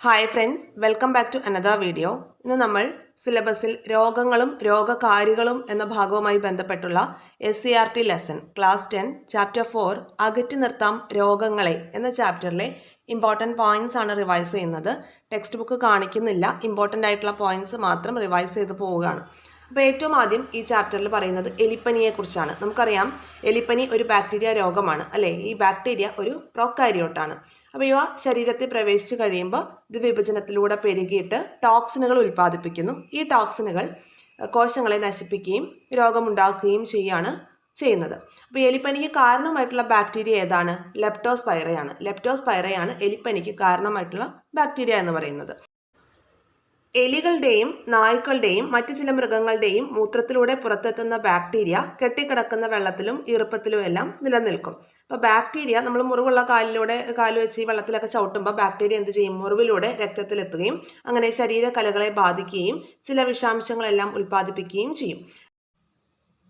Hi friends, welcome back to another video. ഇന്ന് നമ്മൾ സിലബസിൽ രോഗങ്ങളും രോഗകാരികളും എന്ന ഭാഗവുമായി ബന്ധപ്പെട്ടുള്ള SCERT ലെസൺ ക്ലാസ് 10 ചാപ്റ്റർ 4 അകറ്റി നിർത്താം രോഗങ്ങളെ എന്ന ചാപ്റ്ററിലെ ഇമ്പോർട്ടൻറ്റ് പോയിന്റ്സ് ആണ് റിവൈസ് ചെയ്യുന്നത്. ടെക്സ്റ്റ് ബുക്ക് കാണിക്കുന്നില്ല, ഇമ്പോർട്ടൻ്റ് ആയിട്ടുള്ള പോയിന്റ്സ് മാത്രം റിവൈസ് ചെയ്ത് പോവുകയാണ്. അപ്പോൾ ഏറ്റവും ആദ്യം ഈ ചാപ്റ്ററിൽ പറയുന്നത് എലിപ്പനിയെക്കുറിച്ചാണ്. നമുക്കറിയാം എലിപ്പനി ഒരു ബാക്ടീരിയ രോഗമാണ് അല്ലേ. ഈ ബാക്ടീരിയ ഒരു പ്രോകാരിയോട്ടാണ്. അപ്പോൾ ഇവ ശരീരത്തിൽ പ്രവേശിച്ചു കഴിയുമ്പോൾ ഇത് വിഭജനത്തിലൂടെ പെരുകിയിട്ട് ടോക്സിനുകൾ ഉൽപ്പാദിപ്പിക്കുന്നു. ഈ ടോക്സിനുകൾ കോശങ്ങളെ നശിപ്പിക്കുകയും രോഗമുണ്ടാക്കുകയും ചെയ്യുന്നത്. അപ്പോൾ എലിപ്പനിക്ക് കാരണമായിട്ടുള്ള ബാക്ടീരിയ ഏതാണ്? ലെപ്റ്റോസ്പൈറയാണ്. ലെപ്റ്റോസ്പൈറയാണ് എലിപ്പനിക്ക് കാരണമായിട്ടുള്ള ബാക്ടീരിയ എന്ന് പറയുന്നത്. എലികളുടെയും നായ്ക്കളുടെയും മറ്റു ചില മൃഗങ്ങളുടെയും മൂത്രത്തിലൂടെ പുറത്തെത്തുന്ന ബാക്ടീരിയ കെട്ടിക്കിടക്കുന്ന വെള്ളത്തിലും ഈർപ്പത്തിലും എല്ലാം നിലനിൽക്കും. അപ്പോൾ ബാക്ടീരിയ നമ്മൾ മുറിവുള്ള കാല് വെച്ച് ഈ വെള്ളത്തിലൊക്കെ ചവിട്ടുമ്പോൾ ബാക്ടീരിയ എന്ത് ചെയ്യും? മുറിവിലൂടെ രക്തത്തിലെത്തുകയും അങ്ങനെ ശരീരകലകളെ ബാധിക്കുകയും ചില വിഷാംശങ്ങളെല്ലാം ഉൽപ്പാദിപ്പിക്കുകയും ചെയ്യും.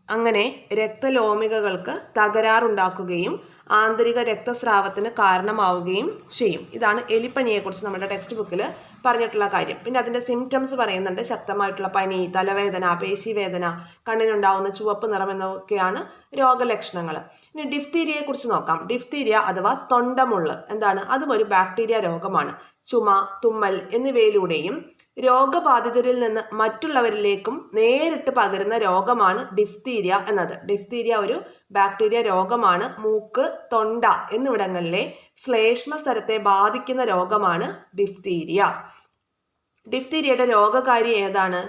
അങ്ങനെ രക്തലോമികകൾക്ക് തകരാറുണ്ടാക്കുകയും ആന്തരിക രക്തസ്രാവത്തിന് കാരണമാവുകയും ചെയ്യും. ഇതാണ് എലിപ്പനിയെക്കുറിച്ച് നമ്മുടെ ടെക്സ്റ്റ് ബുക്കിൽ പറഞ്ഞിട്ടുള്ള കാര്യം. പിന്നെ അതിൻ്റെ സിംറ്റംസ് പറയുന്നുണ്ട്. ശക്തമായിട്ടുള്ള പനി, തലവേദന, പേശിവേദന, കണ്ണിനുണ്ടാവുന്ന ചുവപ്പ് നിറം എന്നൊക്കെയാണ് രോഗലക്ഷണങ്ങൾ. ഇനി ഡിഫ്തീരിയയെക്കുറിച്ച് നോക്കാം. ഡിഫ്തീരിയ അഥവാ തൊണ്ടമുള്ള് എന്താണ്? അതും ഒരു ബാക്ടീരിയ രോഗമാണ്. ചുമ, തുമ്മൽ എന്നിവയിലൂടെയും രോഗബാധിതരിൽ നിന്ന് മറ്റുള്ളവരിലേക്കും നേരിട്ട് പകരുന്ന രോഗമാണ് ഡിഫ്തീരിയ എന്നത്. ഡിഫ്തീരിയ ഒരു ബാക്ടീരിയ രോഗമാണ്. മൂക്ക്, തൊണ്ട എന്നിവിടങ്ങളിലെ ശ്ലേഷ്മ സ്ഥലത്തെ ബാധിക്കുന്ന രോഗമാണ് ഡിഫ്തീരിയ. ഡിഫ്തീരിയയുടെ രോഗകാരി ഏതാണ്?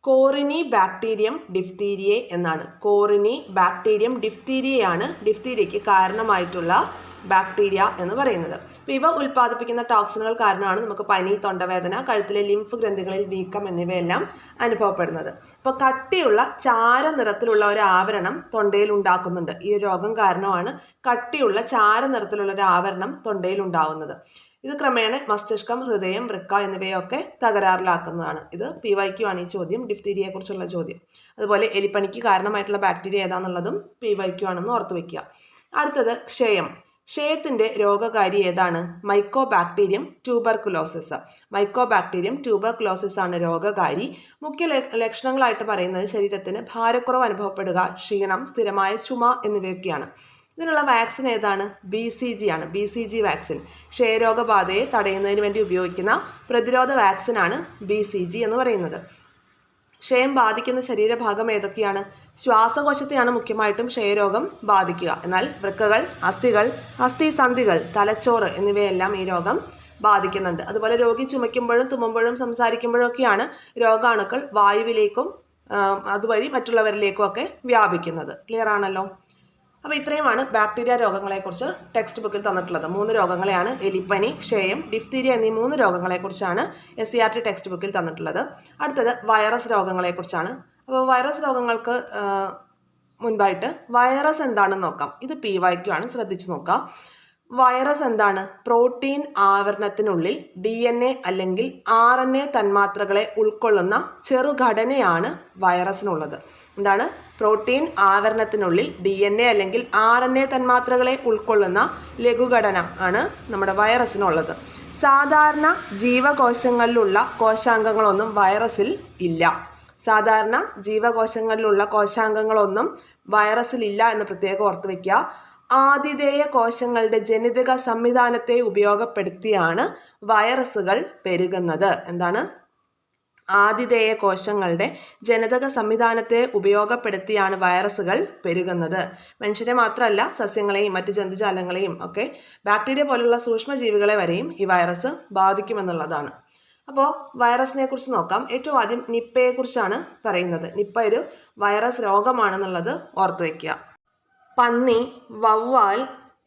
കോറിനി ബാക്ടീരിയം ഡിഫ്തീരിയെ എന്നാണ്. കോറിനി ബാക്ടീരിയം ഡിഫ്തീരിയയാണ് ഡിഫ്തീരിയയ്ക്ക് കാരണമായിട്ടുള്ള ബാക്ടീരിയ എന്ന് പറയുന്നത്. അപ്പോൾ ഇവ ഉൽപ്പാദിപ്പിക്കുന്ന ടോക്സിനുകൾ കാരണമാണ് നമുക്ക് പനി, തൊണ്ടവേദന, കഴുത്തിലെ ലിംഫ് ഗ്രന്ഥികളിൽ വീക്കം എന്നിവയെല്ലാം അനുഭവപ്പെടുന്നത്. ഇപ്പോൾ കട്ടിയുള്ള ചാര നിറത്തിലുള്ള ഒരു ആവരണം തൊണ്ടയിൽ ഉണ്ടാക്കുന്നുണ്ട്. ഈ ഒരു രോഗം കാരണമാണ് കട്ടിയുള്ള ചാര നിറത്തിലുള്ള ഒരു ആവരണം തൊണ്ടയിൽ ഉണ്ടാവുന്നത്. ഇത് ക്രമേണ മസ്തിഷ്കം, ഹൃദയം, വൃക്ക എന്നിവയൊക്കെ തകരാറിലാക്കുന്നതാണ്. ഇത് PYQ ആണ് ഈ ചോദ്യം, ഡിഫ്തീരിയയെക്കുറിച്ചുള്ള ചോദ്യം. അതുപോലെ എലിപ്പനിക്ക് കാരണമായിട്ടുള്ള ബാക്ടീരിയ ഏതാണെന്നുള്ളതും PYQ ആണെന്ന് ഓർത്തു വയ്ക്കുക. അടുത്തത് ക്ഷയം. ക്ഷയത്തിൻ്റെ രോഗകാരി ഏതാണ്? Mycobacterium tuberculosis. മൈക്കോബാക്ടീരിയം ട്യൂബർകുലോസിസ് ആണ് രോഗകാരി. മുഖ്യ ലക്ഷണങ്ങളായിട്ട് പറയുന്നത് ശരീരത്തിന് ഭാരക്കുറവ് അനുഭവപ്പെടുക, ക്ഷീണം, സ്ഥിരമായ ചുമ എന്നിവയൊക്കെയാണ്. ഇതിനുള്ള വാക്സിൻ ഏതാണ്? BCG ആണ്. BCG വാക്സിൻ ക്ഷയരോഗബാധയെ തടയുന്നതിന് വേണ്ടി ഉപയോഗിക്കുന്ന പ്രതിരോധ വാക്സിനാണ് BCG എന്ന് പറയുന്നത്. ക്ഷയം ബാധിക്കുന്ന ശരീരഭാഗം ഏതൊക്കെയാണ്? ശ്വാസകോശത്തെയാണ് മുഖ്യമായിട്ടും ക്ഷയരോഗം ബാധിക്കുക. എന്നാൽ വൃക്കകൾ, അസ്ഥികൾ, അസ്ഥിസന്ധികൾ, തലച്ചോറ് എന്നിവയെല്ലാം ഈ രോഗം ബാധിക്കുന്നുണ്ട്. അതുപോലെ രോഗി ചുമയ്ക്കുമ്പോഴും തുമ്മുമ്പോഴും സംസാരിക്കുമ്പോഴും ഒക്കെയാണ് രോഗാണുക്കൾ വായുവിലേക്കും അതുവഴി മറ്റുള്ളവരിലേക്കും ഒക്കെ വ്യാപിക്കുന്നത്. ക്ലിയർ ആണല്ലോ? അപ്പോൾ ഇത്രയുമാണ് ബാക്ടീരിയ രോഗങ്ങളെക്കുറിച്ച് ടെക്സ്റ്റ് ബുക്കിൽ തന്നിട്ടുള്ളത്. 3 രോഗങ്ങളെയാണ്, എലിപ്പനി, ക്ഷയം, ഡിഫ്തീരിയ എന്നീ 3 രോഗങ്ങളെക്കുറിച്ചാണ് SCERT ടെക്സ്റ്റ് ബുക്കിൽ തന്നിട്ടുള്ളത്. അടുത്തത് വൈറസ് രോഗങ്ങളെക്കുറിച്ചാണ്. അപ്പോൾ വൈറസ് രോഗങ്ങൾക്ക് മുൻപായിട്ട് വൈറസ് എന്താണെന്ന് നോക്കാം. ഇത് PYQ ആണ്, ശ്രദ്ധിച്ചു നോക്കാം. വൈറസ് എന്താണ്? പ്രോട്ടീൻ ആവരണത്തിനുള്ളിൽ DNA അല്ലെങ്കിൽ RNA തന്മാത്രകളെ ഉൾക്കൊള്ളുന്ന ചെറുഘടനയാണ് വൈറസിനുള്ളത്. എന്താണ്? പ്രോട്ടീൻ ആവരണത്തിനുള്ളിൽ DNA അല്ലെങ്കിൽ RNA തന്മാത്രകളെ ഉൾക്കൊള്ളുന്ന ലഘുഘടന ആണ് നമ്മുടെ വൈറസിനുള്ളത്. സാധാരണ ജീവകോശങ്ങളിലുള്ള കോശാംഗങ്ങളൊന്നും വൈറസിൽ ഇല്ല. സാധാരണ ജീവകോശങ്ങളിലുള്ള കോശാംഗങ്ങളൊന്നും വൈറസിൽ ഇല്ല എന്ന് പ്രത്യേകം ഓർത്ത് വയ്ക്കുക. ആതിഥേയ കോശങ്ങളുടെ ജനിതക സംവിധാനത്തെ ഉപയോഗപ്പെടുത്തിയാണ് വൈറസുകൾ പെരുകുന്നത്. എന്താണ്? ആതിഥേയ കോശങ്ങളുടെ ജനിതക സംവിധാനത്തെ ഉപയോഗപ്പെടുത്തിയാണ് വൈറസുകൾ പെരുകുന്നത്. മനുഷ്യരെ മാത്രമല്ല, സസ്യങ്ങളെയും മറ്റ് ജന്തുജാലങ്ങളെയും ഒക്കെ, ബാക്ടീരിയ പോലുള്ള സൂക്ഷ്മജീവികളെ വരെയും ഈ വൈറസ് ബാധിക്കുമെന്നുള്ളതാണ്. അപ്പോൾ വൈറസിനെ കുറിച്ച് നോക്കാം. ഏറ്റവും ആദ്യം നിപ്പയെക്കുറിച്ചാണ് പറയുന്നത്. നിപ്പ ഒരു വൈറസ് രോഗമാണെന്നുള്ളത് ഓർത്തു വയ്ക്കുക. പന്നി, വവ്വാൽ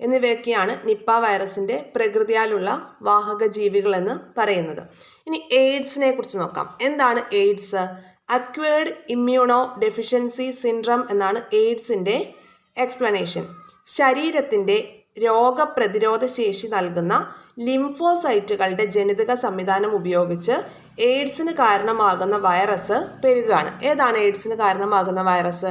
എന്നിവയൊക്കെയാണ് നിപ്പ വൈറസിൻ്റെ പ്രകൃതിയാലുള്ള വാഹക ജീവികളെന്ന് പറയുന്നത്. ഇനി എയ്ഡ്സിനെ കുറിച്ച് നോക്കാം. എന്താണ് AIDS? Acquired immuno deficiency syndrome എന്നാണ് എയ്ഡ്സിൻ്റെ എക്സ്പ്ലനേഷൻ. ശരീരത്തിൻ്റെ രോഗപ്രതിരോധ ശേഷി നൽകുന്ന ലിംഫോസൈറ്റുകളുടെ ജനിതക സംവിധാനം ഉപയോഗിച്ച് എയ്ഡ്സിന് കാരണമാകുന്ന വൈറസ് പെരുകുകയാണ്. ഏതാണ് എയ്ഡ്സിന് കാരണമാകുന്ന വൈറസ്?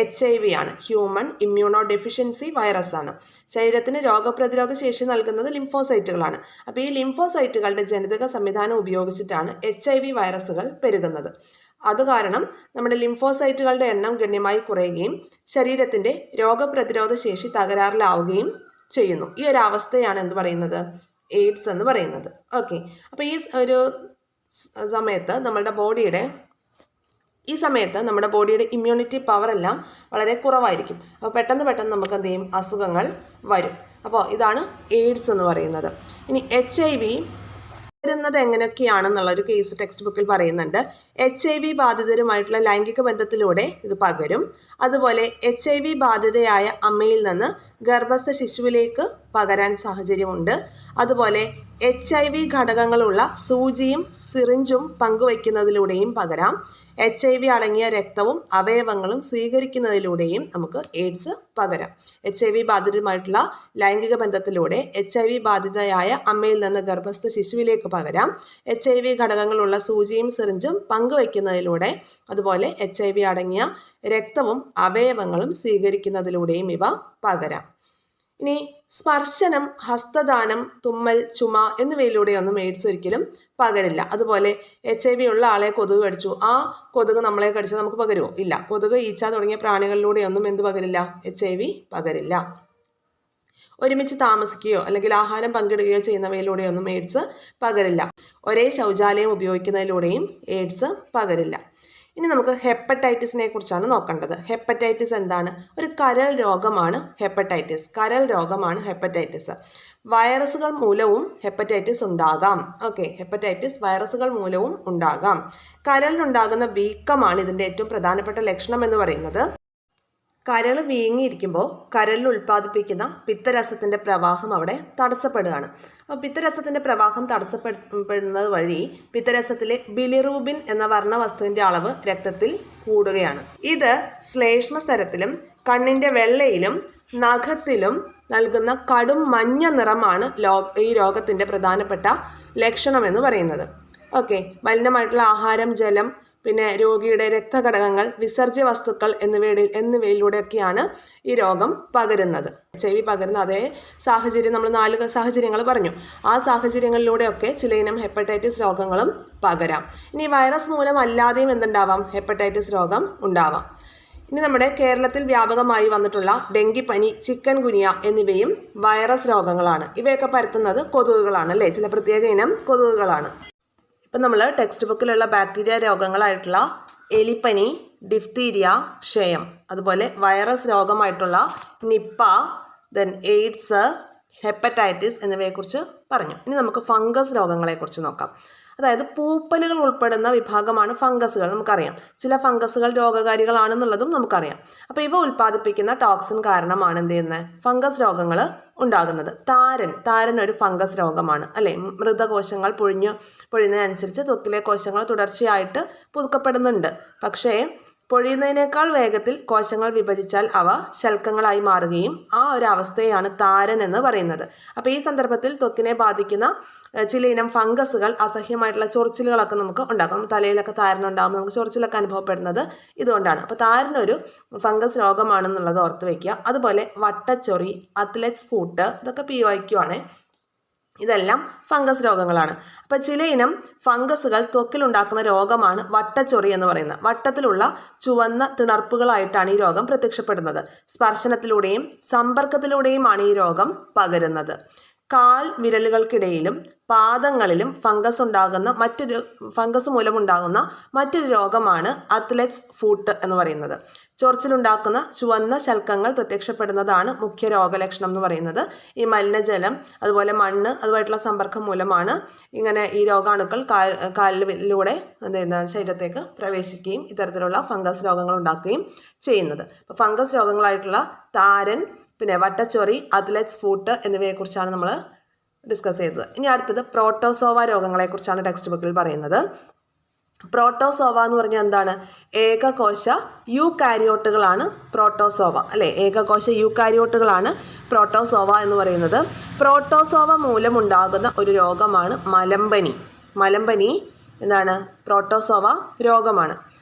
HIV ആണ്. ഹ്യൂമൻ ഇമ്മ്യൂണോ ഡെഫിഷ്യൻസി വൈറസ് ആണ്. ശരീരത്തിന് രോഗപ്രതിരോധ ശേഷി നൽകുന്നത് ലിംഫോസൈറ്റുകളാണ്. അപ്പോൾ ഈ ലിംഫോസൈറ്റുകളുടെ ജനിതക സംവിധാനം ഉപയോഗിച്ചിട്ടാണ് HIV വൈറസുകൾ പെരുകുന്നത്. അതുകാരണം നമ്മുടെ ലിംഫോസൈറ്റുകളുടെ എണ്ണം ഗണ്യമായി കുറയുകയും ശരീരത്തിൻ്റെ രോഗപ്രതിരോധ ശേഷി തകരാറിലാവുകയും ചെയ്യുന്നു. ഈ ഒരു അവസ്ഥയാണ് എന്ത് പറയുന്നത്? എയ്ഡ്സ് എന്ന് പറയുന്നത്. ഓക്കെ, അപ്പോൾ ഈ ഒരു സമയത്ത് നമ്മുടെ ബോഡിയുടെ ഇമ്മ്യൂണിറ്റി പവർ എല്ലാം വളരെ കുറവായിരിക്കും. അപ്പോൾ പെട്ടെന്ന് നമുക്ക് എന്ത് ചെയ്യും? അസുഖങ്ങൾ വരും. അപ്പോൾ ഇതാണ് എയ്ഡ്സ് എന്ന് പറയുന്നത്. ഇനി HIV വരുന്നത് എങ്ങനെയൊക്കെയാണെന്നുള്ളൊരു കേസ് ടെക്സ്റ്റ് ബുക്കിൽ പറയുന്നുണ്ട്. HIV ബാധിതരുമായിട്ടുള്ള ലൈംഗിക ബന്ധത്തിലൂടെ ഇത് പകരും. അതുപോലെ HIV ബാധിതയായ അമ്മയിൽ നിന്ന് ഗർഭസ്ഥ ശിശുവിലേക്ക് പകരാൻ സാഹചര്യമുണ്ട്. അതുപോലെ HIV ഘടകങ്ങളുള്ള സൂചിയും സിറിഞ്ചും പങ്കുവയ്ക്കുന്നതിലൂടെയും പകരാം. HIV അടങ്ങിയ രക്തവും അവയവങ്ങളും സ്വീകരിക്കുന്നതിലൂടെയും നമുക്ക് എയ്ഡ്സ് പകരാം. HIV ബാധിതരുമായിട്ടുള്ള ലൈംഗിക ബന്ധത്തിലൂടെ HIV ബാധിതയായ അമ്മയിൽ നിന്ന് ഗർഭസ്ഥ ശിശുവിലേക്ക് പകരാം. HIV ഘടകങ്ങളുള്ള സൂചിയും സിറിഞ്ചും പങ്കുവയ്ക്കുന്നതിലൂടെ, അതുപോലെ HIV അടങ്ങിയ രക്തവും അവയവങ്ങളും സ്വീകരിക്കുന്നതിലൂടെയും ഇവ പകരാം. ഇനി സ്പർശനം, ഹസ്തദാനം, തുമ്മൽ, ചുമ എന്നിവയിലൂടെയൊന്നും എയ്ഡ്സ് ഒരിക്കലും പകരില്ല. അതുപോലെ HIV ഉള്ള ആളെ കൊതുക് കടിച്ചു, ആ കൊതുക് നമ്മളെ കടിച്ചാൽ നമുക്ക് പകരുമോ? ഇല്ല. കൊതുക്, ഈച്ച തുടങ്ങിയ പ്രാണികളിലൂടെയൊന്നും എന്ത് പകരില്ല? HIV പകരില്ല. ഒരുമിച്ച് താമസിക്കുകയോ അല്ലെങ്കിൽ ആഹാരം പങ്കിടുകയോ ചെയ്യുന്നവയിലൂടെയൊന്നും എയ്ഡ്സ് പകരില്ല. ഒരേ ശൗചാലയം ഉപയോഗിക്കുന്നതിലൂടെയും എയ്ഡ്സ് പകരില്ല. ഇനി നമുക്ക് ഹെപ്പറ്റൈറ്റിസിനെ കുറിച്ചാണ് നോക്കേണ്ടത്. ഹെപ്പറ്റൈറ്റിസ് എന്താണ്? ഒരു കരൾ രോഗമാണ് ഹെപ്പറ്റൈറ്റിസ്. കരൾ രോഗമാണ് ഹെപ്പറ്റൈറ്റിസ്. വൈറസുകൾ മൂലവും ഹെപ്പറ്റൈറ്റിസ് ഉണ്ടാകാം. ഓക്കെ, ഹെപ്പറ്റൈറ്റിസ് വൈറസുകൾ മൂലവും ഉണ്ടാകാം. കരളിനുണ്ടാകുന്ന വീക്കമാണ് ഇതിൻ്റെ ഏറ്റവും പ്രധാനപ്പെട്ട ലക്ഷണം എന്ന് പറയുന്നത്. കരൾ വീങ്ങിയിരിക്കുമ്പോൾ കരളിൽ ഉൽപ്പാദിപ്പിക്കുന്ന പിത്തരസത്തിൻ്റെ പ്രവാഹം അവിടെ തടസ്സപ്പെടുകയാണ്. അപ്പോൾ പിത്തരസത്തിൻ്റെ പ്രവാഹം തടസ്സപ്പെടുന്നത് വഴി പിത്തരസത്തിലെ ബിലിറൂബിൻ എന്ന വർണ്ണവസ്തുവിൻ്റെ അളവ് രക്തത്തിൽ കൂടുകയാണ്. ഇത് ശ്ലേഷ്മസ്തരത്തിലും കണ്ണിൻ്റെ വെള്ളയിലും നഖത്തിലും നൽകുന്ന കടും മഞ്ഞ നിറമാണ് ഈ രോഗത്തിൻ്റെ പ്രധാനപ്പെട്ട ലക്ഷണമെന്ന് പറയുന്നത്. ഓക്കെ, മലിനമായിട്ടുള്ള ആഹാരം, ജലം, പിന്നെ രോഗിയുടെ രക്തഘടകങ്ങൾ, വിസർജ്യ വസ്തുക്കൾ എന്നിവയിലൂടെയൊക്കെയാണ് ഈ രോഗം പകരുന്നത്. HIV പകരുന്ന അതേ സാഹചര്യം നമ്മൾ 4 സാഹചര്യങ്ങൾ പറഞ്ഞു. ആ സാഹചര്യങ്ങളിലൂടെയൊക്കെ ചിലയിനം ഹെപ്പറ്റൈറ്റിസ് രോഗങ്ങളും പകരാം. ഇനി വൈറസ് മൂലം അല്ലാതെയും എന്തുണ്ടാവാം? ഹെപ്പറ്റൈറ്റിസ് രോഗം ഉണ്ടാവാം. ഇനി നമ്മുടെ കേരളത്തിൽ വ്യാപകമായി വന്നിട്ടുള്ള ഡെങ്കിപ്പനി, ചിക്കൻ ഗുനിയ എന്നിവയും വൈറസ് രോഗങ്ങളാണ്. ഇവയൊക്കെ പരത്തുന്നത് കൊതുകുകളാണ് അല്ലേ? ചില പ്രത്യേക ഇനം കൊതുകുകളാണ്. ഇപ്പം നമ്മൾ ടെക്സ്റ്റ് ബുക്കിലുള്ള ബാക്ടീരിയ രോഗങ്ങളായിട്ടുള്ള എലിപ്പനി, ഡിഫ്തീരിയ, ക്ഷയം, അതുപോലെ വൈറസ് രോഗമായിട്ടുള്ള നിപ്പ, എയ്ഡ്സ്, ഹെപ്പറ്റൈറ്റിസ് എന്നിവയെക്കുറിച്ച് പറഞ്ഞു. ഇനി നമുക്ക് ഫംഗസ് രോഗങ്ങളെക്കുറിച്ച് നോക്കാം. അതായത് പൂപ്പലുകൾ ഉൾപ്പെടുന്ന വിഭാഗമാണ് ഫംഗസുകൾ. നമുക്കറിയാം ചില ഫംഗസുകൾ രോഗകാരികളാണെന്നുള്ളതും നമുക്കറിയാം. അപ്പോൾ ഇവ ഉൽപ്പാദിപ്പിക്കുന്ന ടോക്സിൻ കാരണമാണ് എന്ത് ചെയ്യുന്നത്? ഫംഗസ് രോഗങ്ങൾ ഉണ്ടാകുന്നത്. താരൻ ഒരു ഫംഗസ് രോഗമാണ് അല്ലേ? മൃതകോശങ്ങൾ പൊഴിയുന്നതിനനുസരിച്ച് ത്വക്കിലെ കോശങ്ങൾ തുടർച്ചയായിട്ട് പുതുക്കപ്പെടുന്നുണ്ട്. പക്ഷേ പൊഴിയുന്നതിനേക്കാൾ വേഗത്തിൽ കോശങ്ങൾ വിഭജിച്ചാൽ അവ ശൽക്കങ്ങളായി മാറുകയും ആ ഒരു അവസ്ഥയാണ് താരൻ എന്ന് പറയുന്നത്. അപ്പോൾ ഈ സന്ദർഭത്തിൽ ത്വക്കിനെ ബാധിക്കുന്ന ചിലയിനം ഫംഗസുകൾ അസഹ്യമായിട്ടുള്ള ചൊറിച്ചിലുകളൊക്കെ നമുക്ക് ഉണ്ടാക്കും. തലയിലൊക്കെ താരനുണ്ടാകുമ്പോൾ നമുക്ക് ചൊറിച്ചിലൊക്കെ അനുഭവപ്പെടുന്നത് ഇതുകൊണ്ടാണ്. അപ്പോൾ താരനൊരു ഫംഗസ് രോഗമാണെന്നുള്ളത് ഓർത്ത് വയ്ക്കുക. അതുപോലെ വട്ടച്ചൊറി, അത്ലറ്റ്സ് ഫൂട്ട്, ഇതൊക്കെ PYQ ആണ്. ഇതെല്ലാം ഫംഗസ് രോഗങ്ങളാണ്. അപ്പോൾ ചിലയിനം ഫംഗസുകൾ ത്വക്കിലുണ്ടാക്കുന്ന രോഗമാണ് വട്ടച്ചൊറി എന്ന് പറയുന്നത്. വട്ടത്തിലുള്ള ചുവന്ന തിണർപ്പുകളായിട്ടാണ് ഈ രോഗം പ്രത്യക്ഷപ്പെടുന്നത്. സ്പർശനത്തിലൂടെയും സമ്പർക്കത്തിലൂടെയുമാണ് ഈ രോഗം പകരുന്നത്. കാൽ വിരലുകൾക്കിടയിലും പാദങ്ങളിലും ഫംഗസ് മൂലമുണ്ടാകുന്ന മറ്റൊരു രോഗമാണ് അത്ലറ്റ്സ് ഫൂട്ട് എന്ന് പറയുന്നത്. ചൊറിച്ചിലുണ്ടാക്കുന്ന ചുവന്ന ശൽക്കങ്ങൾ പ്രത്യക്ഷപ്പെടുന്നതാണ് മുഖ്യ രോഗലക്ഷണം എന്ന് പറയുന്നത്. ഈ മലിനജലം, അതുപോലെ മണ്ണ്, അതുമായിട്ടുള്ള സമ്പർക്കം മൂലമാണ് ഇങ്ങനെ ഈ രോഗാണുക്കൾ കാലിലൂടെ ശരീരത്തേക്ക് പ്രവേശിക്കുകയും ഇത്തരത്തിലുള്ള ഫംഗസ് രോഗങ്ങൾ ഉണ്ടാക്കുകയും ചെയ്യുന്നത്. അപ്പോൾ ഫംഗസ് രോഗങ്ങളായിട്ടുള്ള താരൻ, പിന്നെ വട്ടച്ചൊറി, അത്ലറ്റ്സ് ഫൂട്ട് എന്നിവയെക്കുറിച്ചാണ് നമ്മൾ ഡിസ്കസ് ചെയ്തത്. ഇനി അടുത്തത് പ്രോട്ടോസോവ രോഗങ്ങളെക്കുറിച്ചാണ് ടെക്സ്റ്റ് ബുക്കിൽ പറയുന്നത്. പ്രോട്ടോസോവ എന്ന് പറഞ്ഞാൽ എന്താണ്? ഏകകോശ യൂകാരിയോട്ടുകളാണ് പ്രോട്ടോസോവ, അല്ലേ? ഏകകോശ യൂകാരിയോട്ടുകളാണ് പ്രോട്ടോസോവ എന്ന് പറയുന്നത്. പ്രോട്ടോസോവ മൂലമുണ്ടാകുന്ന ഒരു രോഗമാണ് മലമ്പനി. മലമ്പനി എന്താണ്? പ്രോട്ടോസോവ രോഗമാണ്.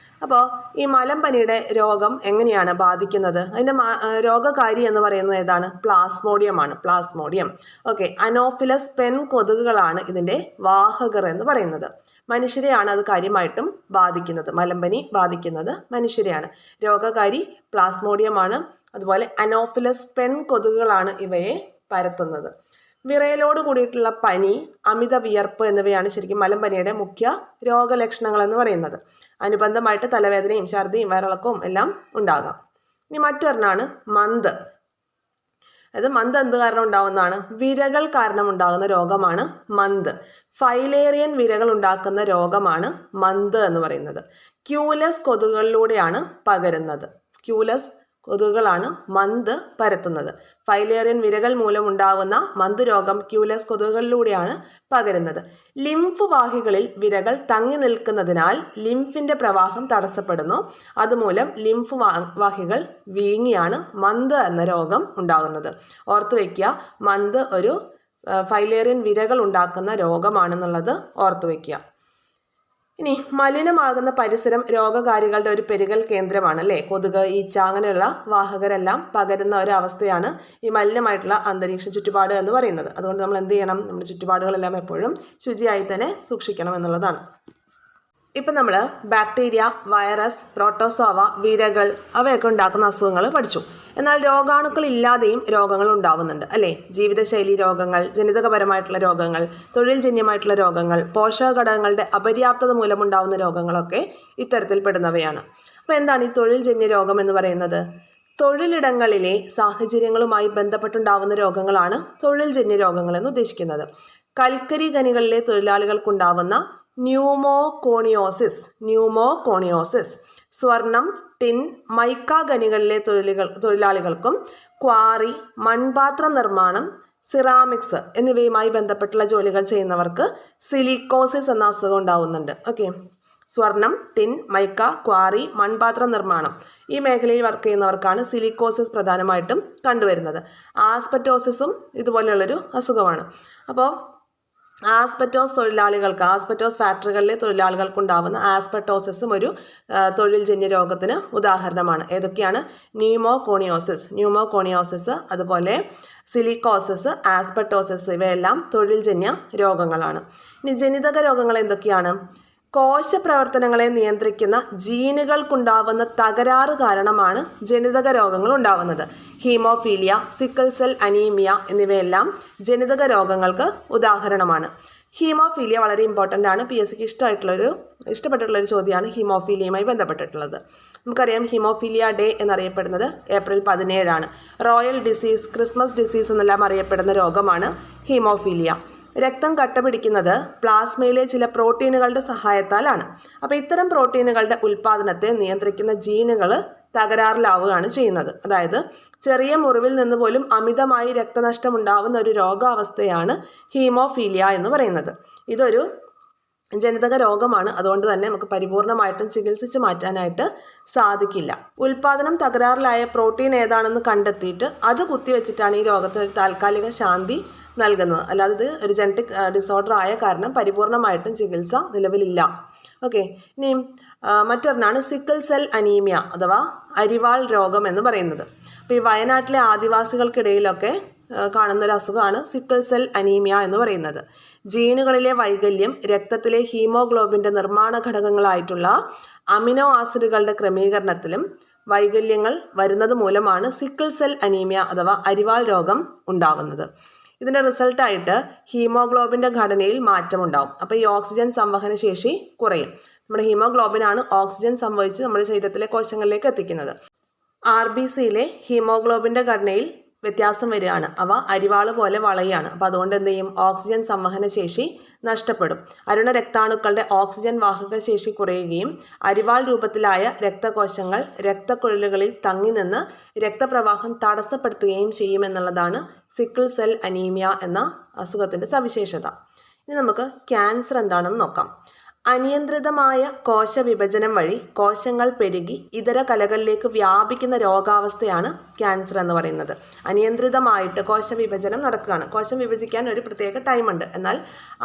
അപ്പോൾ ഈ മലമ്പനിയുടെ രോഗം എങ്ങനെയാണ് ബാധിക്കുന്നത്? അതിൻ്റെ രോഗകാരി എന്ന് പറയുന്നത് ഏതാണ്? പ്ലാസ്മോഡിയമാണ്. പ്ലാസ്മോഡിയം. ഓക്കെ. അനോഫിലസ് പെൻ കൊതുകുകളാണ് ഇതിൻ്റെ വാഹകർ എന്ന് പറയുന്നത്. മനുഷ്യരെയാണ് അത് കാര്യമായിട്ടും ബാധിക്കുന്നത്. മലമ്പനി ബാധിക്കുന്നത് മനുഷ്യരെയാണ്. രോഗകാരി പ്ലാസ്മോഡിയമാണ്. അതുപോലെ അനോഫിലസ് പെൻ കൊതുകുകളാണ് ഇവയെ പരത്തുന്നത്. വിറയലോട് കൂടിയിട്ടുള്ള പനി, അമിത വിയർപ്പ് എന്നിവയാണ് ശരിക്കും മലമ്പനിയുടെ മുഖ്യ രോഗലക്ഷണങ്ങൾ എന്ന് പറയുന്നത്. അനുബന്ധമായിട്ട് തലവേദനയും ഛർദിയും വയറിളക്കവും എല്ലാം ഉണ്ടാകാം. ഇനി മറ്റൊരെണ്ണാണ് മന്ത്. അത് മന്ത് എന്ത് കാരണം ഉണ്ടാവുന്നതാണ്? വിരകൾ കാരണം ഉണ്ടാകുന്ന രോഗമാണ് മന്ത്. ഫൈലേറിയൻ വിരകൾ ഉണ്ടാക്കുന്ന രോഗമാണ് മന്ത് എന്ന് പറയുന്നത്. ക്യൂലസ് കൊതുകുകളിലൂടെയാണ് പകരുന്നത്. ക്യൂലസ് കൊതുകുകളാണ് മന്ത് പരത്തുന്നത്. ഫൈലേറിയൻ വിരകൾ മൂലം ഉണ്ടാകുന്ന മന്ത് രോഗം ക്യൂലസ് കൊതുകുകളിലൂടെയാണ് പകരുന്നത്. ലിംഫ് വാഹികളിൽ വിരകൾ തങ്ങി നിൽക്കുന്നതിനാൽ ലിംഫിന്റെ പ്രവാഹം തടസ്സപ്പെടുന്നു. അതുമൂലം ലിംഫ് വാഹികൾ വീങ്ങിയാണ് മന്ത് എന്ന രോഗം ഉണ്ടാകുന്നത്. ഓർത്തു വയ്ക്കുക, മന്ത് ഒരു ഫൈലേറിയൻ വിരകൾ ഉണ്ടാക്കുന്ന രോഗമാണെന്നുള്ളത് ഓർത്തു വയ്ക്കുക. ഇനി മലിനമാകുന്ന പരിസരം രോഗകാരികളുടെ ഒരു പെരുകൽ കേന്ദ്രമാണ്, അല്ലേ? കൊതുക്, ഈച്ച അങ്ങനെയുള്ള വാഹകരെല്ലാം പകരുന്ന ഒരു അവസ്ഥയാണ് ഈ മലിനമായിട്ടുള്ള അന്തരീക്ഷ ചുറ്റുപാട് എന്ന് പറയുന്നത്. അതുകൊണ്ട് നമ്മൾ എന്ത് ചെയ്യണം? നമ്മുടെ ചുറ്റുപാടുകളെല്ലാം എപ്പോഴും ശുചിയായി തന്നെ സൂക്ഷിക്കണം എന്നുള്ളതാണ്. ഇപ്പം നമ്മൾ ബാക്ടീരിയ, വൈറസ്, പ്രോട്ടോസോവ, വിരകൾ അവയൊക്കെ ഉണ്ടാക്കുന്ന അസുഖങ്ങൾ പഠിച്ചു. എന്നാൽ രോഗാണുക്കൾ ഇല്ലാതെയും രോഗങ്ങൾ ഉണ്ടാവുന്നുണ്ട്, അല്ലേ? ജീവിതശൈലി രോഗങ്ങൾ, ജനിതകപരമായിട്ടുള്ള രോഗങ്ങൾ, തൊഴിൽ ജന്യമായിട്ടുള്ള രോഗങ്ങൾ, പോഷക ഘടകങ്ങളുടെ അപര്യാപ്തത മൂലമുണ്ടാവുന്ന രോഗങ്ങളൊക്കെ ഇത്തരത്തിൽ പെടുന്നവയാണ്. അപ്പോൾ എന്താണ് ഈ തൊഴിൽ ജന്യ രോഗം എന്ന് പറയുന്നത്? തൊഴിലിടങ്ങളിലെ സാഹചര്യങ്ങളുമായി ബന്ധപ്പെട്ടുണ്ടാവുന്ന രോഗങ്ങളാണ് തൊഴിൽ ജന്യ രോഗങ്ങൾ എന്ന് ഉദ്ദേശിക്കുന്നത്. കൽക്കരി ഖനികളിലെ തൊഴിലാളികൾക്കുണ്ടാവുന്ന ന്യൂമോകോണിയോസിസ്, സ്വർണം, ടിൻ, മൈക്ക ഖനികളിലെ തൊഴിലാളികൾക്കും ക്വാറി, മൺപാത്ര നിർമ്മാണം, സിറാമിക്സ് എന്നിവയുമായി ബന്ധപ്പെട്ടുള്ള ജോലികൾ ചെയ്യുന്നവർക്ക് സിലിക്കോസിസ് എന്ന അസുഖം ഉണ്ടാവുന്നുണ്ട്. ഓക്കെ. സ്വർണം, ടിൻ, മൈക്ക, ക്വാറി, മൺപാത്ര നിർമ്മാണം ഈ മേഖലയിൽ വർക്ക് ചെയ്യുന്നവർക്കാണ് സിലിക്കോസിസ് പ്രധാനമായിട്ടും കണ്ടുവരുന്നത്. ആസ്പെറ്റോസിസും ഇതുപോലെയുള്ളൊരു അസുഖമാണ്. അപ്പോൾ ആസ്പെറ്റോസ് ഫാക്ടറികളിലെ തൊഴിലാളികൾക്കുണ്ടാവുന്ന ആസ്പെറ്റോസിസും ഒരു തൊഴിൽ ജന്യ രോഗത്തിന് ഉദാഹരണമാണ്. ഏതൊക്കെയാണ്? ന്യൂമോകോണിയോസിസ്, അതുപോലെ സിലിക്കോസിസ്, ആസ്പെറ്റോസിസ് ഇവയെല്ലാം തൊഴിൽ ജന്യ രോഗങ്ങളാണ്. ഇനി ജനിതക രോഗങ്ങൾ എന്തൊക്കെയാണ്? കോശപ്രവർത്തനങ്ങളെ നിയന്ത്രിക്കുന്ന ജീനുകൾക്കുണ്ടാവുന്ന തകരാറ് കാരണമാണ് ജനിതക രോഗങ്ങൾ ഉണ്ടാവുന്നത്. ഹീമോഫീലിയ, സിക്കിൾ സെൽ അനീമിയ എന്നിവയെല്ലാം ജനിതക രോഗങ്ങൾക്ക് ഉദാഹരണമാണ്. ഹീമോഫീലിയ വളരെ ഇമ്പോർട്ടൻ്റ് ആണ്. PSCക്ക് ഇഷ്ടപ്പെട്ടിട്ടുള്ളൊരു ചോദ്യമാണ് ഹീമോഫീലിയയുമായി ബന്ധപ്പെട്ടിട്ടുള്ളത്. നമുക്കറിയാം ഹീമോഫീലിയ ഡേ എന്നറിയപ്പെടുന്നത് April 17 royal disease, Christmas disease എന്നെല്ലാം അറിയപ്പെടുന്ന രോഗമാണ് ഹീമോഫീലിയ. രക്തം കട്ട പിടിക്കുന്നത് പ്ലാസ്മയിലെ ചില പ്രോട്ടീനുകളുടെ സഹായത്താലാണ്. അപ്പോൾ ഇത്തരം പ്രോട്ടീനുകളുടെ ഉൽപ്പാദനത്തെ നിയന്ത്രിക്കുന്ന ജീനുകൾ തകരാറിലാവുകയാണ് ചെയ്യുന്നത്. അതായത് ചെറിയ മുറിവിൽ നിന്ന് പോലും അമിതമായി രക്തനഷ്ടം ഉണ്ടാവുന്ന ഒരു രോഗാവസ്ഥയാണ് ഹീമോഫീലിയ എന്ന് പറയുന്നത്. ഇതൊരു ജനിതക രോഗമാണ്. അതുകൊണ്ട് തന്നെ നമുക്ക് പരിപൂർണമായിട്ടും ചികിത്സിച്ച് മാറ്റാനായിട്ട് സാധിക്കില്ല. ഉൽപാദനം തകരാറിലായ പ്രോട്ടീൻ ഏതാണെന്ന് കണ്ടെത്തിയിട്ട് അത് കുത്തിവെച്ചിട്ടാണ് ഈ രോഗത്തിന് ഒരു താൽക്കാലിക ശാന്തി നൽകുന്നത്. അല്ലാതെ ഇത് ഒരു ജനറ്റിക് ഡിസോർഡർ ആയ കാരണം പരിപൂർണമായിട്ടും ചികിത്സ നിലവിലില്ല. ഓക്കെ. ഇനി മറ്റൊരെണ്ണാണ് സിക്കിൾ സെൽ അനീമിയ അഥവാ അരിവാൾ രോഗം എന്ന് പറയുന്നത്. അപ്പോൾ ഈ വയനാട്ടിലെ ആദിവാസികൾക്കിടയിലൊക്കെ കാണുന്ന ഒരു അസുഖമാണ് സിക്കിൾ സെൽ അനീമിയ എന്ന് പറയുന്നത്. ജീനുകളിലെ വൈകല്യം രക്തത്തിലെ ഹീമോഗ്ലോബിൻ്റെ നിർമ്മാണ ഘടകങ്ങളായിട്ടുള്ള അമിനോ ആസിഡുകളുടെ ക്രമീകരണത്തിലും വൈകല്യങ്ങൾ വരുന്നത് മൂലമാണ് സിക്കിൾ സെൽ അനീമിയ അഥവാ അരിവാൾ രോഗം ഉണ്ടാവുന്നത്. ഇതിൻ്റെ റിസൾട്ടായിട്ട് ഹീമോഗ്ലോബിൻ്റെ ഘടനയിൽ മാറ്റമുണ്ടാവും. അപ്പോൾ ഈ ഓക്സിജൻ സംവഹന ശേഷി കുറയും. നമ്മുടെ ഹീമോഗ്ലോബിനാണ് ഓക്സിജൻ സംഭവിച്ച് നമ്മുടെ ശരീരത്തിലെ കോശങ്ങളിലേക്ക് എത്തിക്കുന്നത്. RBCയിലെ ഹീമോഗ്ലോബിൻ്റെ ഘടനയിൽ വ്യത്യാസം വരികയാണ്. അവ അരിവാള് പോലെ വളയാണ്. അപ്പോൾ അതുകൊണ്ട് എന്ത് ചെയ്യും? ഓക്സിജൻ സംവഹന ശേഷി നഷ്ടപ്പെടും. അരുണ രക്താണുക്കളുടെ ഓക്സിജൻ വാഹക ശേഷി കുറയുകയും അരിവാൾ രൂപത്തിലായ രക്തകോശങ്ങൾ രക്തക്കുഴലുകളിൽ തങ്ങി നിന്ന് രക്തപ്രവാഹം തടസ്സപ്പെടുത്തുകയും ചെയ്യുമെന്നുള്ളതാണ് സിക്കിൾ സെൽ അനീമിയ എന്ന അസുഖത്തിൻ്റെ സവിശേഷത. ഇനി നമുക്ക് ക്യാൻസർ എന്താണെന്ന് നോക്കാം. അനിയന്ത്രിതമായ കോശവിഭജനം വഴി കോശങ്ങൾ പെരുകി ഇതര കലകളിലേക്ക് വ്യാപിക്കുന്ന രോഗാവസ്ഥയാണ് ക്യാൻസർ എന്ന് പറയുന്നത്. അനിയന്ത്രിതമായിട്ട് കോശവിഭജനം നടക്കുകയാണ്. കോശം വിഭജിക്കാൻ ഒരു പ്രത്യേക ടൈമുണ്ട്. എന്നാൽ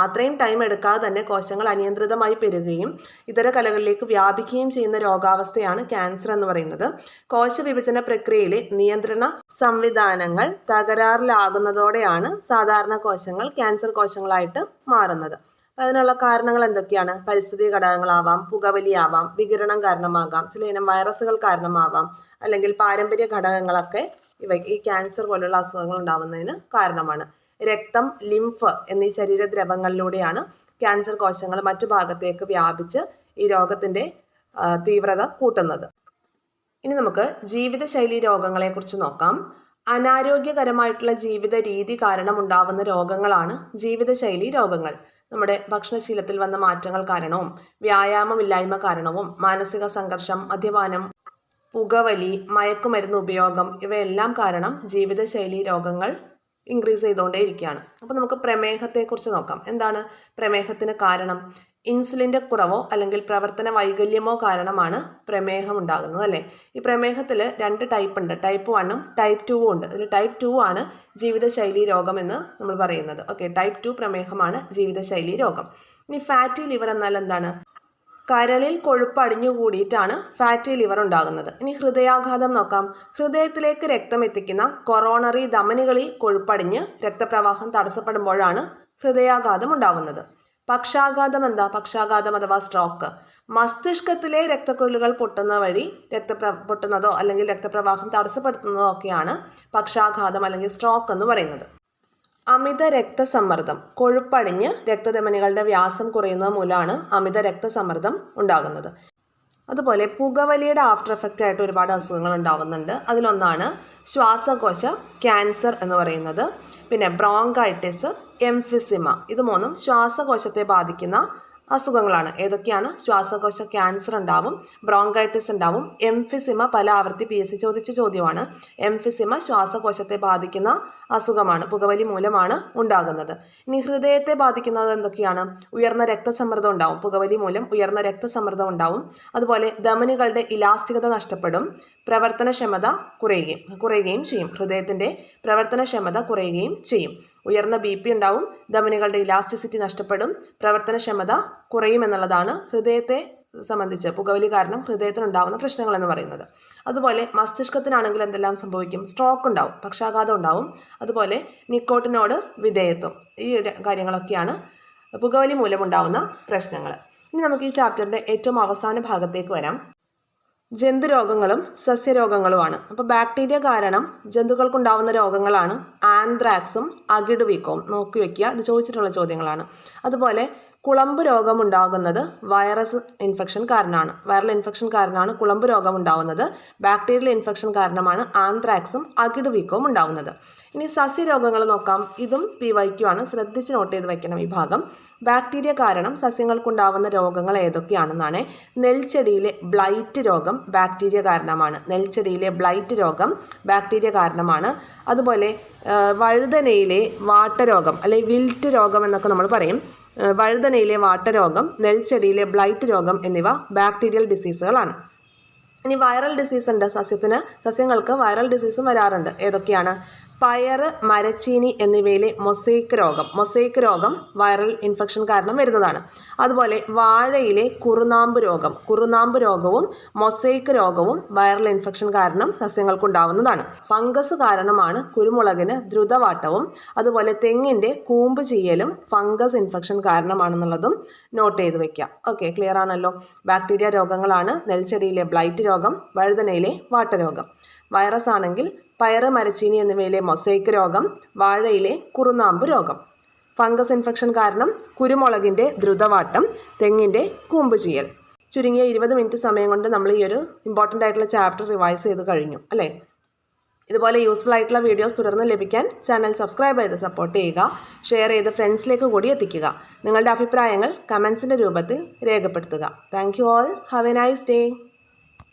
അത്രയും ടൈം എടുക്കാതെ തന്നെ കോശങ്ങൾ അനിയന്ത്രിതമായി പെരുകുകയും ഇതര കലകളിലേക്ക് വ്യാപിക്കുകയും ചെയ്യുന്ന രോഗാവസ്ഥയാണ് ക്യാൻസർ എന്ന് പറയുന്നത്. കോശവിഭജന പ്രക്രിയയിലെ നിയന്ത്രണ സംവിധാനങ്ങൾ തകരാറിലാകുന്നതോടെയാണ് സാധാരണ കോശങ്ങൾ ക്യാൻസർ കോശങ്ങളായിട്ട് മാറുന്നത്. അതിനുള്ള കാരണങ്ങൾ എന്തൊക്കെയാണ്? പരിസ്ഥിതി ഘടകങ്ങളാവാം, പുകവലിയാവാം, വികിരണം കാരണമാകാം, ചില ഇനം വൈറസുകൾ കാരണമാവാം, അല്ലെങ്കിൽ പാരമ്പര്യ ഘടകങ്ങളൊക്കെ ഈ ക്യാൻസർ പോലുള്ള അസുഖങ്ങൾ ഉണ്ടാവുന്നതിന് കാരണമാണ്. രക്തം, ലിംഫ് എന്നീ ശരീരദ്രവങ്ങളിലൂടെയാണ് ക്യാൻസർ കോശങ്ങൾ മറ്റു ഭാഗത്തേക്ക് വ്യാപിച്ച് ഈ രോഗത്തിൻ്റെ തീവ്രത കൂട്ടുന്നത്. ഇനി നമുക്ക് ജീവിതശൈലി രോഗങ്ങളെ കുറിച്ച് നോക്കാം. അനാരോഗ്യകരമായിട്ടുള്ള ജീവിത രീതി കാരണം ഉണ്ടാവുന്ന രോഗങ്ങളാണ് ജീവിതശൈലി രോഗങ്ങൾ. നമ്മുടെ ഭക്ഷണശീലത്തിൽ വന്ന മാറ്റങ്ങൾ കാരണവും വ്യായാമമില്ലായ്മ കാരണവും മാനസിക സംഘർഷം, മദ്യപാനം, പുകവലി, മയക്കുമരുന്ന് ഉപയോഗം ഇവയെല്ലാം കാരണം ജീവിതശൈലി രോഗങ്ങൾ ഇൻക്രീസ് ചെയ്തുകൊണ്ടേയിരിക്കുകയാണ്. അപ്പോൾ നമുക്ക് പ്രമേഹത്തെക്കുറിച്ച് നോക്കാം. എന്താണ് പ്രമേഹത്തിന് കാരണം? ഇൻസുലിൻ്റെ കുറവോ അല്ലെങ്കിൽ പ്രവർത്തന വൈകല്യമോ കാരണമാണ് പ്രമേഹം ഉണ്ടാകുന്നത്, അല്ലേ? ഈ പ്രമേഹത്തിൽ 2 ടൈപ്പ് ഉണ്ട്. ടൈപ്പ് 1ഉം ടൈപ്പ് 2ഉം ഉണ്ട്. ഇതിൽ ടൈപ്പ് 2 ആണ് ജീവിതശൈലി രോഗം എന്ന് നമ്മൾ പറയുന്നത്. ഓക്കെ, ടൈപ്പ് 2 പ്രമേഹമാണ് ജീവിതശൈലി രോഗം. ഇനി ഫാറ്റി ലിവർ എന്നാൽ എന്താണ്? കരളിൽ കൊഴുപ്പ് അടിഞ്ഞുകൂടിയിട്ടാണ് ഫാറ്റി ലിവർ ഉണ്ടാകുന്നത്. ഇനി ഹൃദയാഘാതം നോക്കാം. ഹൃദയത്തിലേക്ക് രക്തം എത്തിക്കുന്ന കൊറോണറി ധമനികളിൽ കൊഴുപ്പടിഞ്ഞ് രക്തപ്രവാഹം തടസ്സപ്പെടുമ്പോഴാണ് ഹൃദയാഘാതം ഉണ്ടാകുന്നത്. പക്ഷാഘാതം എന്താ? പക്ഷാഘാതം അഥവാ സ്ട്രോക്ക് മസ്തിഷ്കത്തിലെ രക്തക്കുഴലുകൾ പൊട്ടുന്ന വഴി പൊട്ടുന്നതോ അല്ലെങ്കിൽ രക്തപ്രവാഹം തടസ്സപ്പെടുത്തുന്നതോ ഒക്കെയാണ് പക്ഷാഘാതം അല്ലെങ്കിൽ സ്ട്രോക്ക് എന്ന് പറയുന്നത്. അമിത രക്തസമ്മർദ്ദം, കൊഴുപ്പടിഞ്ഞ് രക്തധമനികളുടെ വ്യാസം കുറയുന്നത് മൂലമാണ് അമിത രക്തസമ്മർദ്ദം ഉണ്ടാകുന്നത്. അതുപോലെ പുകവലിയുടെ ആഫ്റ്റർ എഫക്റ്റ് ആയിട്ട് ഒരുപാട് അസുഖങ്ങൾ ഉണ്ടാകുന്നുണ്ട്. അതിലൊന്നാണ് ശ്വാസകോശ ക്യാൻസർ എന്ന് പറയുന്നത്. പിന്നെ ബ്രോങ്കൈറ്റിസ്, എംഫിസിമ, ഇത് 3ഉം ശ്വാസകോശത്തെ ബാധിക്കുന്ന അസുഖങ്ങളാണ്. ഏതൊക്കെയാണ്? ശ്വാസകോശ ക്യാൻസർ ഉണ്ടാവും, ബ്രോങ്കൈറ്റിസ് ഉണ്ടാവും, എംഫിസിമ പല ആവർത്തി PSC ചോദിച്ച ചോദ്യമാണ്. എംഫിസിമ ശ്വാസകോശത്തെ ബാധിക്കുന്ന അസുഖമാണ്, പുകവലി മൂലമാണ് ഉണ്ടാകുന്നത്. ഇനി ഹൃദയത്തെ ബാധിക്കുന്നത് എന്തൊക്കെയാണ്? ഉയർന്ന രക്തസമ്മർദ്ദം ഉണ്ടാവും, പുകവലി മൂലം ഉയർന്ന രക്തസമ്മർദ്ദം ഉണ്ടാവും. അതുപോലെ ധമനികളുടെ ഇലാസ്തികത നഷ്ടപ്പെടും, പ്രവർത്തനക്ഷമത കുറയുകയും ചെയ്യും. ഹൃദയത്തിൻ്റെ പ്രവർത്തനക്ഷമത കുറയുകയും ചെയ്യും. ഉയർന്ന BP ഉണ്ടാവും, ധമനികളുടെ ഇലാസ്റ്റിസിറ്റി നഷ്ടപ്പെടും, പ്രവർത്തനക്ഷമത കുറയുമെന്നുള്ളതാണ് ഹൃദയത്തെ സംബന്ധിച്ച് പുകവലി കാരണം ഹൃദയത്തിനുണ്ടാവുന്ന പ്രശ്നങ്ങൾ എന്ന് പറയുന്നത്. അതുപോലെ മസ്തിഷ്കത്തിനാണെങ്കിൽ എന്തെല്ലാം സംഭവിക്കും? സ്ട്രോക്ക് ഉണ്ടാവും, പക്ഷാഘാതം ഉണ്ടാവും, അതുപോലെ നിക്കോട്ടിനോട് വിധേയത്വം. ഈ കാര്യങ്ങളൊക്കെയാണ് പുകവലി മൂലമുണ്ടാവുന്ന പ്രശ്നങ്ങൾ. ഇനി നമുക്ക് ഈ ചാപ്റ്ററിൻ്റെ ഏറ്റവും അവസാന ഭാഗത്തേക്ക് വരാം. ജന്തുരോഗങ്ങളും സസ്യരോഗങ്ങളുമാണ്. അപ്പോൾ ബാക്ടീരിയ കാരണം ജന്തുക്കൾക്കുണ്ടാവുന്ന രോഗങ്ങളാണ് ആന്ത്രാക്സും അകിട് വീക്കവും. നോക്കി വയ്ക്കുക, ഇത് ചോദിച്ചിട്ടുള്ള ചോദ്യങ്ങളാണ്. അതുപോലെ കുളമ്പ് രോഗം ഉണ്ടാകുന്നത് വൈറസ് ഇൻഫെക്ഷൻ കാരണമാണ്. വൈറൽ ഇൻഫെക്ഷൻ കാരണമാണ് കുളമ്പ് രോഗം ഉണ്ടാകുന്നത്. ബാക്ടീരിയൽ ഇൻഫെക്ഷൻ കാരണമാണ് ആന്ത്രാക്സും അകിട് വീക്കവും ഉണ്ടാകുന്നത്. ഇനി സസ്യരോഗങ്ങൾ നോക്കാം. ഇതും PYQ ആണ്, ശ്രദ്ധിച്ച് നോട്ട് ചെയ്ത് വയ്ക്കണം ഈ ഭാഗം. ബാക്ടീരിയ കാരണം സസ്യങ്ങൾക്കുണ്ടാവുന്ന രോഗങ്ങൾ ഏതൊക്കെയാണെന്നാണ്. നെൽച്ചെടിയിലെ ബ്ലൈറ്റ് രോഗം ബാക്ടീരിയ കാരണമാണ്. നെൽച്ചെടിയിലെ ബ്ലൈറ്റ് രോഗം ബാക്ടീരിയ കാരണമാണ്. അതുപോലെ വഴുതനയിലെ വാട്ടരോഗം അല്ലെങ്കിൽ വിൽറ്റ് രോഗം എന്നൊക്കെ നമ്മൾ പറയും. വഴുതനയിലെ വാട്ടരോഗം, നെൽച്ചെടിയിലെ ബ്ലൈറ്റ് രോഗം എന്നിവ ബാക്ടീരിയൽ ഡിസീസുകളാണ്. ഇനി വൈറൽ ഡിസീസ് ഉണ്ട്. സസ്യങ്ങൾക്ക് വൈറൽ ഡിസീസും വരാറുണ്ട്. ഏതൊക്കെയാണ്? പയറ്, മരച്ചീനി എന്നിവയിലെ മൊസൈക്ക് രോഗം വൈറൽ ഇൻഫെക്ഷൻ കാരണം വരുന്നതാണ്. അതുപോലെ വാഴയിലെ കുറുനാമ്പ് രോഗവും മൊസൈക്ക് രോഗവും വൈറൽ ഇൻഫെക്ഷൻ കാരണം സസ്യങ്ങൾക്കുണ്ടാവുന്നതാണ്. ഫംഗസ് കാരണമാണ് കുരുമുളകിന് ദ്രുതവാട്ടവും. അതുപോലെ തെങ്ങിൻ്റെ കൂമ്പ് ചീയലും ഫംഗസ് ഇൻഫെക്ഷൻ കാരണമാണെന്നുള്ളതും നോട്ട് ചെയ്ത് വെക്കുക. ഓക്കെ, ക്ലിയർ ആണല്ലോ. ബാക്ടീരിയ രോഗങ്ങളാണ് നെൽച്ചെടിയിലെ ബ്ലൈറ്റ് രോഗം, വഴുതനയിലെ വാട്ടരോഗം. വൈറസ് ആണെങ്കിൽ പയറ്, മരച്ചീനി എന്നിവയിലെ മൊസൈക്ക് രോഗം, വാഴയിലെ കുറുനാമ്പ് രോഗം. ഫംഗസ് ഇൻഫെക്ഷൻ കാരണം കുരുമുളകിൻ്റെ ദ്രുതവാട്ടം, തെങ്ങിൻ്റെ കൂമ്പ് ചീയൽ. ചുരുങ്ങിയ 20 മിനിറ്റ് സമയം കൊണ്ട് നമ്മൾ ഈ ഒരു ഇമ്പോർട്ടൻ്റ് ആയിട്ടുള്ള ചാപ്റ്റർ റിവൈസ് ചെയ്ത് കഴിഞ്ഞു, അല്ലേ? ഇതുപോലെ യൂസ്ഫുൾ ആയിട്ടുള്ള വീഡിയോസ് തുടർന്ന് ലഭിക്കാൻ ചാനൽ സബ്സ്ക്രൈബ് ചെയ്ത് സപ്പോർട്ട് ചെയ്യുക, ഷെയർ ചെയ്ത് ഫ്രണ്ട്സിലേക്ക് കൂടി എത്തിക്കുക. നിങ്ങളുടെ അഭിപ്രായങ്ങൾ കമൻസിൻ്റെ രൂപത്തിൽ രേഖപ്പെടുത്തുക. Thank you all. Have A nice day.